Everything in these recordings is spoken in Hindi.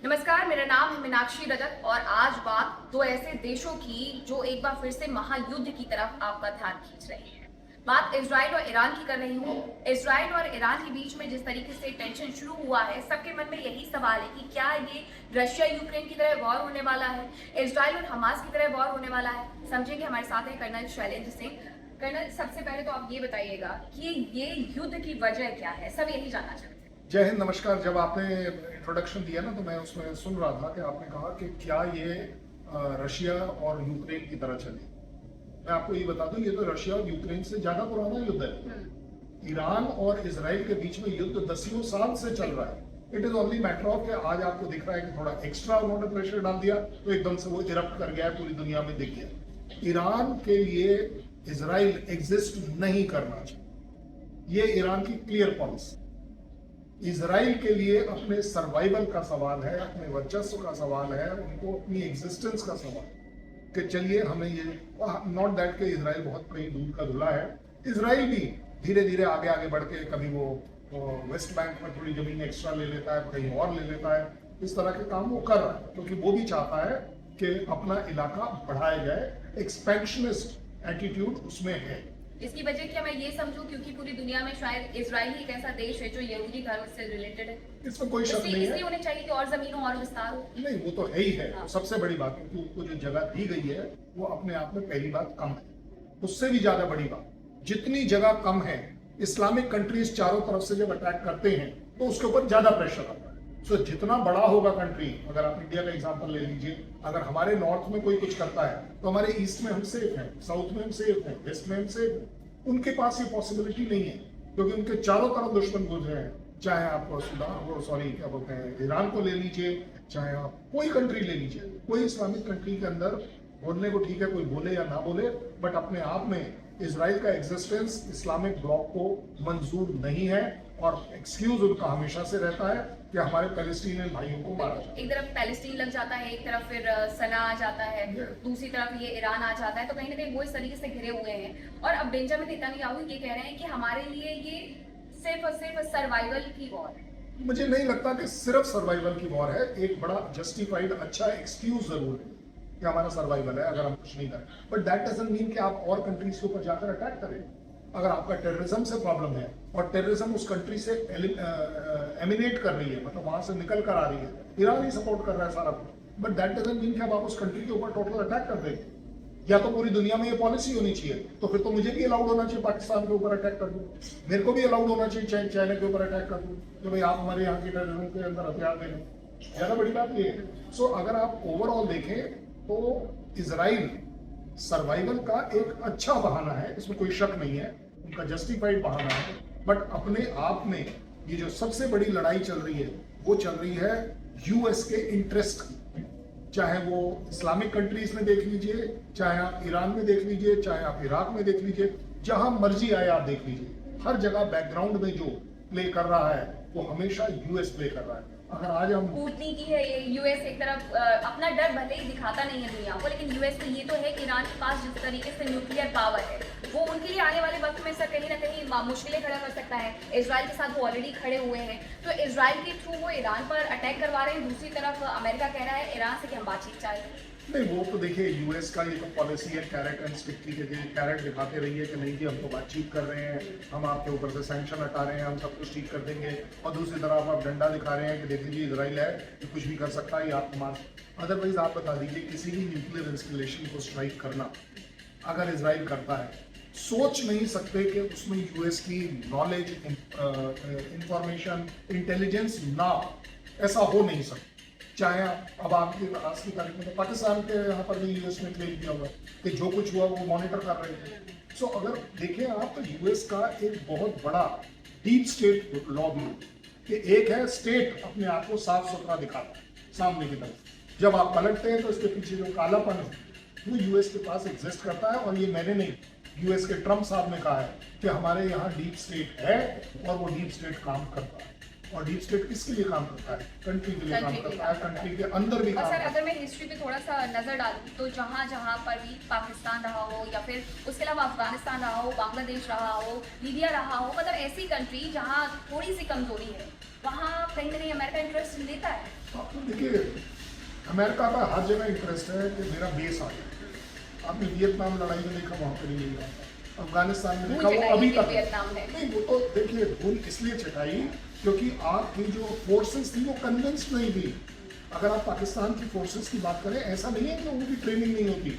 नमस्कार, मेरा नाम है मीनाक्षी रजक और आज बात दो ऐसे देशों की जो एक बार फिर से महायुद्ध की तरफ आपका ध्यान खींच रहे हैं। बात इजराइल और ईरान की कर रही हूँ। इजराइल और ईरान के बीच में जिस तरीके से टेंशन शुरू हुआ है, सबके मन में यही सवाल है कि क्या ये रशिया यूक्रेन की तरह वॉर होने वाला है, इजराइल और हमास की तरह वॉर होने वाला है। समझेंगे, हमारे साथ है कर्नल शैलेंद्र सिंह। कर्नल, सबसे पहले तो आप ये बताइएगा कि ये युद्ध की वजह क्या है, सब यही जानना चाहते हैं। जय हिंद, नमस्कार। जब आपने इंट्रोडक्शन दिया ना तो मैं उसमें सुन रहा था कि आपने कहा कि क्या ये रशिया और यूक्रेन की तरह चले। मैं आपको ये बता दूं, ये तो रशिया और यूक्रेन से ज्यादा पुराना युद्ध है। ईरान और इजराइल के बीच में युद्ध दसियों साल से चल रहा है। It is only matter of कि आज आपको दिख रहा है कि थोड़ा एक्स्ट्रा उन्होंने प्रेशर डाल दिया तो एकदम से वो इरप्ट कर गया है, पूरी दुनिया में दिख गया। ईरान के लिए इजराइल एग्जिस्ट नहीं करना चाहिए, ये ईरान की क्लियर पॉलिसी। इजराइल के लिए अपने सर्वाइवल का सवाल है, अपने वर्चस्व का सवाल है, उनको अपनी एग्जिस्टेंस का सवाल कि चलिए हमें ये, नॉट दैट कि इजराइल बहुत कहीं दूर का धुला है। इजराइल भी धीरे धीरे आगे आगे बढ़ के कभी वो वेस्ट बैंक में थोड़ी जमीन एक्स्ट्रा ले लेता है, कहीं और ले लेता है। इस तरह के काम वो कर रहा है क्योंकि वो भी चाहता है कि अपना इलाका बढ़ाया जाए। एक्सपेंशनिस्ट एटीट्यूड उसमें है। इसकी वजह क्या मैं ये समझूं क्योंकि पूरी दुनिया में शायद इजराइल ही एक ऐसा देश है जो यहूदी धर्म से रिलेटेड है। इसमें कोई शक नहीं है। इसलिए उन्हें चाहिए कि और जमीन हो और विस्तार हो। नहीं, वो तो है ही है। हाँ। सबसे बड़ी बात है कि उनको जो जगह दी गई है वो अपने आप में पहली बात कम है। उससे भी ज्यादा बड़ी बात, जितनी जगह कम है, इस्लामिक कंट्रीज चारों तरफ से जब अटैक करते हैं तो उसके ऊपर ज्यादा प्रेशर आता है। सो जितना बड़ा होगा कंट्री, अगर आप इंडिया का एग्जांपल ले लीजिए, अगर हमारे नॉर्थ में कोई कुछ करता है तो हमारे ईस्ट में हम सेफ हैं, साउथ में हम सेफ हैं, वेस्ट में हम सेफ हैं। उनके पास ये पॉसिबिलिटी नहीं है क्योंकि उनके चारों तरफ दुश्मन गुजरे हैं। चाहे आप क्या बोलते हैं, ईरान को ले लीजिए, चाहे आप कोई कंट्री ले लीजिए, कोई इस्लामिक कंट्री के अंदर बोलने को ठीक है कोई बोले या ना बोले, बट अपने आप में इजराइल का एग्जिस्टेंस इस्लामिक ब्लॉक को मंजूर नहीं है और एक्सक्यूज उनका हमेशा से रहता है कि हमारे पैलेस्टीनियन भाइयों को मारा जाए। एक तरफ पैलेस्टीन लग जाता है, एक तरफ फिर सना आ जाता है, दूसरी तरफ ये ईरान आ जाता है, तो कहीं ना कहीं वो इस तरीके से घिरे हुए हैं। और अब बेंजामिन नेतन्याहू ये कह रहे हैं कि हमारे लिए ये सिर्फ और सिर्फ सर्वाइवल की वॉर है। मुझे नहीं लगता कि सिर्फ सर्वाइवल की वॉर है। एक बड़ा जस्टिफाइड अच्छा एक्सक्यूज जरूर है कि हमारा सर्वाइवल है अगर हम कुछ नहीं करें, बट दैट डजंट मीन कि आप और कंट्रीज के ऊपर जाकर अटैक करें। अगर आपका टेररिज्म से प्रॉब्लम है और टेररिज्म उस कंट्री से एमिनेट कर रही है, मतलब वहां से निकल कर आ रही है, ईरान ही सपोर्ट कर रहा है सारा कुछ, बट दैट डजंट मीन कि आप उस कंट्री के ऊपर टोटल अटैक कर देंगे। या तो पूरी दुनिया में ये पॉलिसी होनी चाहिए, तो फिर तो मुझे भी अलाउड होना चाहिए पाकिस्तान के ऊपर अटैक कर दूं, मेरे को भी अलाउड होना चाहिए चाइना के ऊपर अटैक कर दूं कि भाई आप हमारे यहाँ के टेररिज्म के अंदर हथियार दे दें। ज्यादा बड़ी बात ये है। सो अगर आप ओवरऑल देखें तो इजराइल सर्वाइवल का एक अच्छा बहाना है, इसमें कोई शक नहीं है, उनका जस्टिफाइड बहाना है। बट अपने आप में ये जो सबसे बड़ी लड़ाई चल रही है वो चल रही है यूएस के इंटरेस्ट की। चाहे वो इस्लामिक कंट्रीज में देख लीजिए, चाहे आप ईरान में देख लीजिए, चाहे आप इराक में देख लीजिए, जहां मर्जी आए आप देख लीजिए, हर जगह बैकग्राउंड में जो प्ले कर रहा है वो हमेशा यूएस प्ले कर रहा है। अगर आज हम कूटनीति है, यूएस एक तरफ अपना डर भले ही दिखाता नहीं है दुनिया को, लेकिन यूएस को ये तो है कि ईरान के पास जिस तरीके से न्यूक्लियर पावर है वो उनके लिए आने वाले वक्त में सर कहीं ना कहीं मुश्किलें खड़ा कर सकता है। इजराइल के साथ वो ऑलरेडी खड़े हुए हैं, तो इजराइल के थ्रू वो ईरान पर अटैक करवा रहे हैं। दूसरी तरफ अमेरिका कह रहा है ईरान से कि हम बातचीत चाहें। नहीं, वो तो देखिए यूएस का ये तो पॉलिसी है कैरेट एंड स्टिक की, कैरेट दिखाते रहिए कि नहीं जी हम तो बातचीत कर रहे हैं, हम आपके ऊपर से सैंक्शन हटा रहे हैं, हम सब कुछ ठीक कर देंगे, और दूसरी तरफ आप डंडा दिखा रहे हैं कि देख लीजिए इजराइल है कि कुछ भी कर सकता है, ये आपको मार। अदरवाइज आप बता दीजिए किसी भी न्यूक्लियर इंस्टॉलेशन को स्ट्राइक करना अगर इजराइल करता है, सोच नहीं सकते कि उसमें यूएस की नॉलेज, इंफॉर्मेशन, इंटेलिजेंस ना, ऐसा हो नहीं सकता। चाहे अब आपकी आज की तारीख में तो पाकिस्तान के यहाँ पर भी यूएस ने क्लेम किया हुआ कि जो कुछ हुआ वो मॉनिटर कर रहे थे। सो अगर देखें आप तो यूएस का एक बहुत बड़ा डीप स्टेट लॉबी कि एक है स्टेट अपने आप को साफ सुथरा दिखाता है सामने की तरफ, जब आप पलटते हैं तो इसके पीछे जो कालापन है वो यूएस के पास एग्जिस्ट करता है। और ये मैंने नहीं, यूएस के ट्रम्प साहब ने कहा है कि हमारे यहाँ डीप स्टेट है और वो डीप स्टेट काम करता है। और डीप स्टेट किसके लिए काम करता है? कंट्री के लिए काम करता है, कंट्री के अंदर भी काम करता है। अगर मैं हिस्ट्री पे थोड़ा सा नजर डालूं तो जहाँ जहाँ पर भी पाकिस्तान रहा हो या फिर उसके अलावा अफगानिस्तान रहा हो, बांग्लादेश रहा हो, लीबिया रहा हो, मतलब ऐसी कंट्री जहाँ थोड़ी सी कमजोरी है, वहाँ कहीं ना कहीं अमेरिका इंटरेस्ट लेता है। आपको देखिए, अमेरिका का हर जगह इंटरेस्ट है कि मेरा बेस आ जाए। आपने वियतनाम लड़ाई में देखा, वहाँ पर नहीं हुआ। अफगानिस्तान में देखा, वो अभी तक वियतनाम में नहीं। वो तो देखिए धूल इसलिए चटाई क्योंकि आपकी जो फोर्सेस थी वो कन्विंस्ड नहीं थी। अगर आप पाकिस्तान की फोर्सेस की बात करें, ऐसा नहीं है कि उनकी ट्रेनिंग नहीं होती,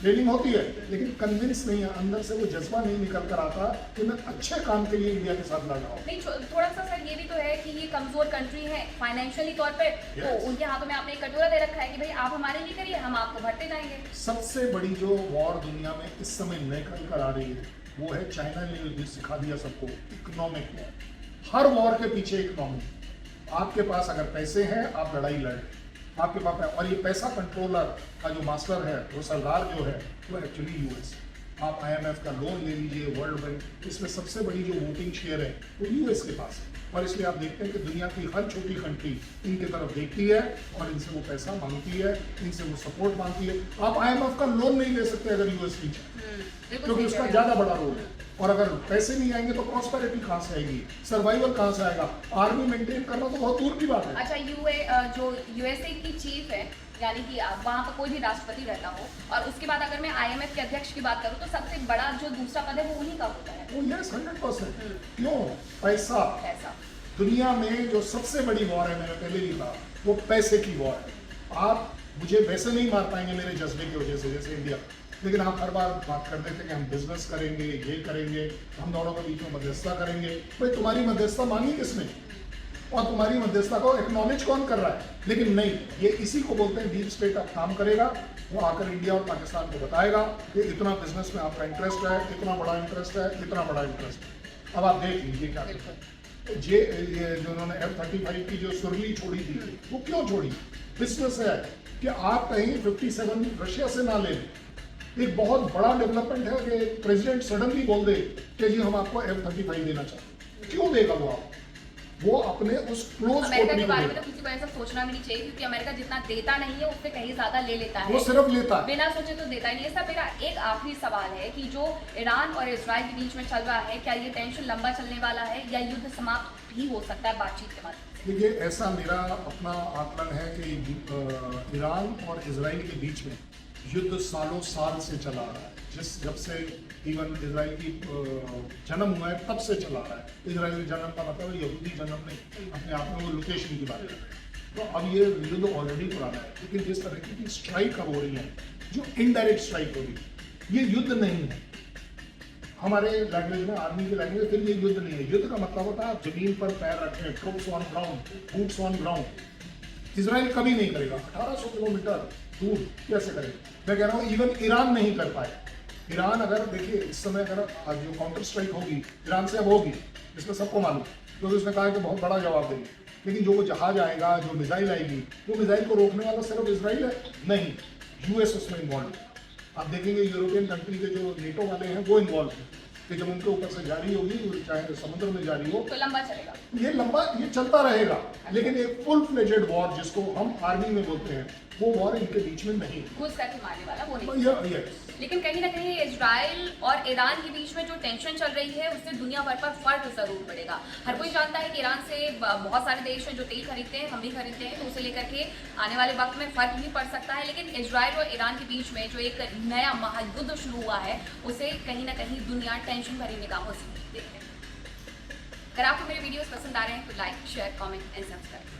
ट्रेनिंग होती है, लेकिन कन्विंस नहीं है, अंदर से वो जज्बा नहीं निकल कर आता कि मैं अच्छे काम के लिए इंडिया के साथ लड़ रहा हूँ। नहीं, थोड़ा सा सर ये भी तो है कि ये कमजोर कंट्री है फाइनेंशियली तौर पे, तो उनके हाथों में आपने एक कटोरा दे रखा है कि भाई आप हमारे लिए करिए, हम आपको भरते जाएंगे। सबसे बड़ी जो वॉर दुनिया में इस समय निकल कर आ रही है वो है, चाइना ने भी सिखा दिया सबको, इकोनॉमिक वॉर। हर वॉर के पीछे इकोनॉमिक। आपके पास अगर पैसे हैं, आप लड़ाई लड़ें, आपके पास है। और ये पैसा कंट्रोलर का जो मास्टर है, वो सरदार जो है, वो एक्चुअली यूएस। आप आईएमएफ का लोन ले लीजिए, वर्ल्ड बैंक, इसमें सबसे बड़ी जो वोटिंग शेयर है वो यूएस के पास है। और इसलिए आप देखते हैं कि दुनिया की हर छोटी कंट्री इनके तरफ देखती है और इनसे वो पैसा मांगती है, इनसे वो सपोर्ट मांगती है। आप आईएमएफ का लोन नहीं ले सकते अगर यूएस पीछे, क्योंकि उसका ज्यादा बड़ा रोल है। और अगर पैसे नहीं आएंगे तो प्रॉस्पेरिटी कहाँ से आएगी, सर्वाइवल कहाँ से आएगा, आर्मी मेंटेन करना तो बहुत दूर की बात है। अच्छा, जो यूएसए की चीफ है, यानी कि वहाँ पर कोई भी राष्ट्रपति रहता हो, और उसके बाद अगर मैं आईएमएफ के अध्यक्ष की बात करूँ तो सबसे बड़ा जो दूसरा पद है वो उन्हीं का होता है। वो यस 100%। क्यों? पैसा। पैसा। दुनिया में जो सबसे बड़ी वॉर है, मैंने पहले भी कहा, वो पैसे की वॉर है। आप मुझे वैसे नहीं मार पाएंगे मेरे जज्बे की वजह से, जैसे इंडिया, लेकिन आप हर बार बात कर देते कि हम बिजनेस करेंगे, ये करेंगे, हम दोनों के बीच में मध्यस्थता करेंगे। भाई तुम्हारी मध्यस्थता मांगी किसने, और तुम्हारी मध्यस्थता को एक्नॉलेज कौन कर रहा है? लेकिन नहीं, ये इसी को बोलते हैं डीप स्टेट अब काम करेगा। वो आकर इंडिया और पाकिस्तान को बताएगा कि इतना बिजनेस में आपका इंटरेस्ट है, इतना बड़ा इंटरेस्ट है, इतना बड़ा इंटरेस्ट है। अब आप देख लीजिए क्या करते हैं। ये जो उन्होंने F-35 की जो सुरली छोड़ी थी, वो क्यों छोड़ी? बिजनेस है कि आप कहीं 57 रशिया से ना ले लें। एक बहुत बड़ा डेवलपमेंट है कि प्रेसिडेंट सडनली बोल दे कि जी हम आपको F-35 देना चाहते हैं। क्यों देगा वो आप? वो अपने उस क्लोज अमेरिका के बारे में तो किसी को ऐसा सोचना भी नहीं चाहिए, क्योंकि अमेरिका जितना देता नहीं है उससे कहीं ज्यादा ले लेता है। वो सिर्फ लेता है, बिना सोचे तो देता ही नहीं है। सब मेरा एक आखिरी सवाल है कि जो ईरान और इजराइल के बीच में चल रहा है, क्या ये टेंशन लंबा चलने वाला है या युद्ध समाप्त भी हो सकता है बातचीत के माध्यम से? देखिए, ऐसा मेरा अपना आकलन है कि ईरान और इजराइल के बीच में युद्ध सालों साल से चला आ रहा है। जब से इवन इजराइल की जन्म हुआ है तब से चला आ रहा है। इजराइल जन्म का मतलब यहूदी जन्म नहीं, अपने आप में वो लोकेशन की बात कर रहे हैं। तो अब ये युद्ध ऑलरेडी पुराना है, लेकिन जिस तरह की स्ट्राइक अब हो रही है, जो इनडायरेक्ट स्ट्राइक हो रही है, ये युद्ध नहीं है। हमारे लैंग्वेज में, आर्मी की लैंग्वेज, फिर ये युद्ध नहीं है। युद्ध का मतलब होता है आप जमीन पर पैर रखें, troops on ground, boots on ground. Israel कभी नहीं करेगा, 1800 किलोमीटर दूर कैसे करेगा? मैं कह रहा हूँ इवन ईरान नहीं कर पाए। ईरान अगर देखिए इस समय अगर जो काउंटर स्ट्राइक होगी ईरान से अब होगी, इसमें सबको मालूम, क्योंकि उसने कहा कि बहुत बड़ा जवाब देंगे। लेकिन जो वो जहाज आएगा, जो मिसाइल आएगी, वो मिसाइल को रोकने वाला सिर्फ इजराइल है? नहीं, यूएस उसमें इन्वॉल्व है। आप देखेंगे यूरोपियन कंट्री के जो नेटो वाले हैं वो इन्वॉल्व हैं कि जब उनके ऊपर से जारी होगी, चाहे समुद्र में जारी हो, तो लंबा चलेगा। ये चलता रहेगा। लेकिन एक फुल फ्लेजेड वॉर जिसको हम आर्मी में बोलते हैं, वो वॉर इनके बीच में नहीं, घुस करके मारने वाला वो नहीं। yes. लेकिन कहीं ना कहीं इजराइल और ईरान के बीच में जो टेंशन चल रही है उससे दुनिया भर पर फर्क जरूर पड़ेगा। हर कोई जानता है कि ईरान से बहुत सारे देश हैं जो तेल खरीदते हैं, हम भी खरीदते हैं, तो उसे लेकर के आने वाले वक्त में फर्क भी पड़ सकता है। लेकिन इजराइल और ईरान के बीच में जो एक नया महायुद्ध शुरू हुआ है, उसे कहीं ना कहीं दुनिया टेंशन भरी निगाहों से देख रही है। अगर आपको मेरे वीडियोस पसंद आ रहे हैं तो like, share, comment and subscribe.